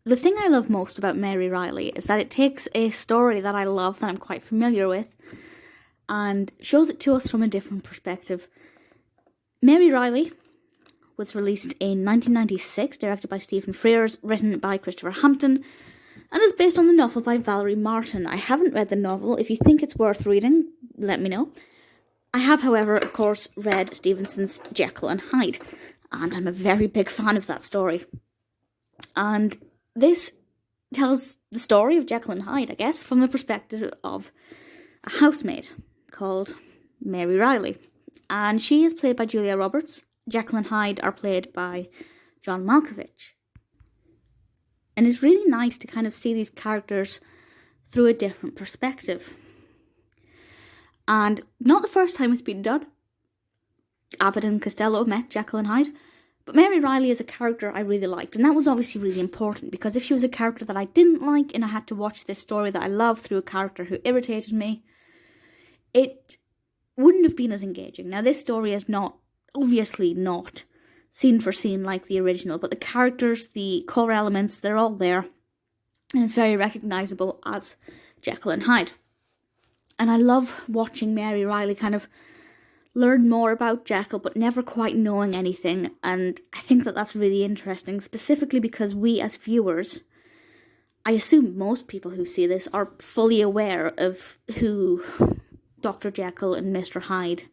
the thing I love most about Mary Reilly is that it takes a story that I love, that I'm quite familiar with, and shows it to us from a different perspective. Mary Reilly was released in 1996, directed by Stephen Frears, written by Christopher Hampton, and is based on the novel by Valerie Martin. I haven't read the novel. If you think it's worth reading, let me know. I have, however, of course, read Stevenson's Jekyll and Hyde, and I'm a very big fan of that story. And this tells the story of Jekyll and Hyde, I guess, from the perspective of a housemaid called Mary Reilly. And she is played by Julia Roberts. Jekyll and Hyde are played by John Malkovich. And it's really nice to kind of see these characters through a different perspective. And not the first time it's been done. Abbott and Costello met Jekyll and Hyde. But Mary Reilly is a character I really liked. And that was obviously really important, because if she was a character that I didn't like and I had to watch this story that I love through a character who irritated me, it wouldn't have been as engaging. Now, this story is obviously not scene for scene like the original, but the characters, the core elements, they're all there. And it's very recognisable as Jekyll and Hyde. And I love watching Mary Reilly kind of learn more about Jekyll, but never quite knowing anything. And I think that that's really interesting, specifically because we as viewers, I assume most people who see this are fully aware of who Dr. Jekyll and Mr. Hyde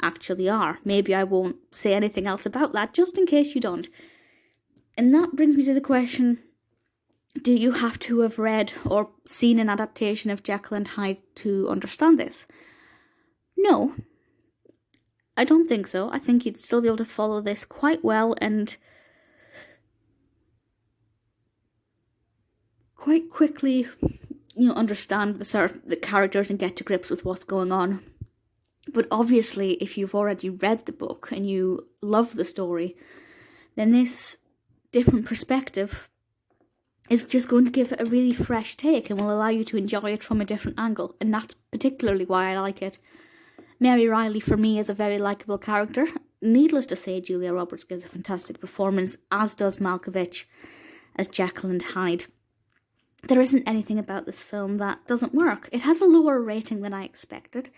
actually are. Maybe I won't say anything else about that, just in case you don't. And that brings me to the question, do you have to have read or seen an adaptation of Jekyll and Hyde to understand this? No, I don't think so. I think you'd still be able to follow this quite well and quite quickly, understand the characters and get to grips with what's going on. But obviously, if you've already read the book and you love the story, then this different perspective is just going to give it a really fresh take and will allow you to enjoy it from a different angle. And that's particularly why I like it. Mary Reilly, for me, is a very likeable character. Needless to say, Julia Roberts gives a fantastic performance, as does Malkovich as Jekyll and Hyde. There isn't anything about this film that doesn't work. It has a lower rating than I expected.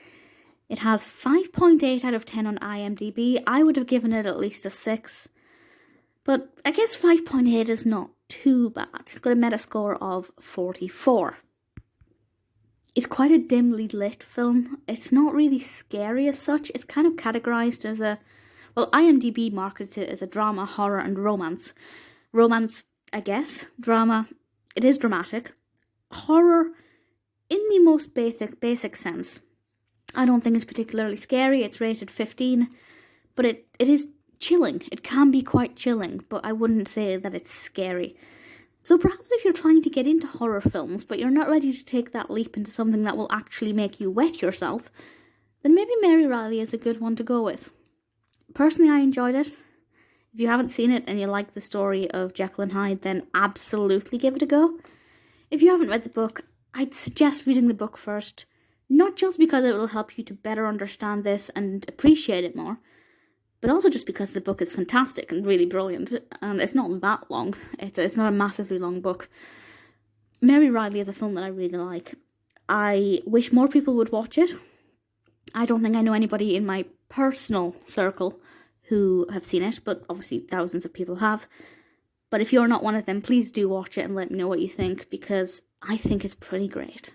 It has 5.8 out of 10 on IMDb. I would have given it at least a 6. But I guess 5.8 is not too bad. It's got a Metascore of 44. It's quite a dimly lit film. It's not really scary as such. It's kind of categorised as IMDb markets it as a drama, horror and romance. Romance, I guess. Drama, it is dramatic. Horror, in the most basic sense. I don't think it's particularly scary. It's rated 15, but it is chilling. It can be quite chilling, but I wouldn't say that it's scary. So perhaps if you're trying to get into horror films, but you're not ready to take that leap into something that will actually make you wet yourself, then maybe Mary Reilly is a good one to go with. Personally, I enjoyed it. If you haven't seen it and you like the story of Jekyll and Hyde, then absolutely give it a go. If you haven't read the book, I'd suggest reading the book first, not just because it will help you to better understand this and appreciate it more, but also just because the book is fantastic and really brilliant, and it's not that long. It's not a massively long book. Mary Reilly is a film that I really like. I wish more people would watch it. I don't think I know anybody in my personal circle who have seen it, but obviously thousands of people have. But if you're not one of them, please do watch it and let me know what you think, because I think it's pretty great.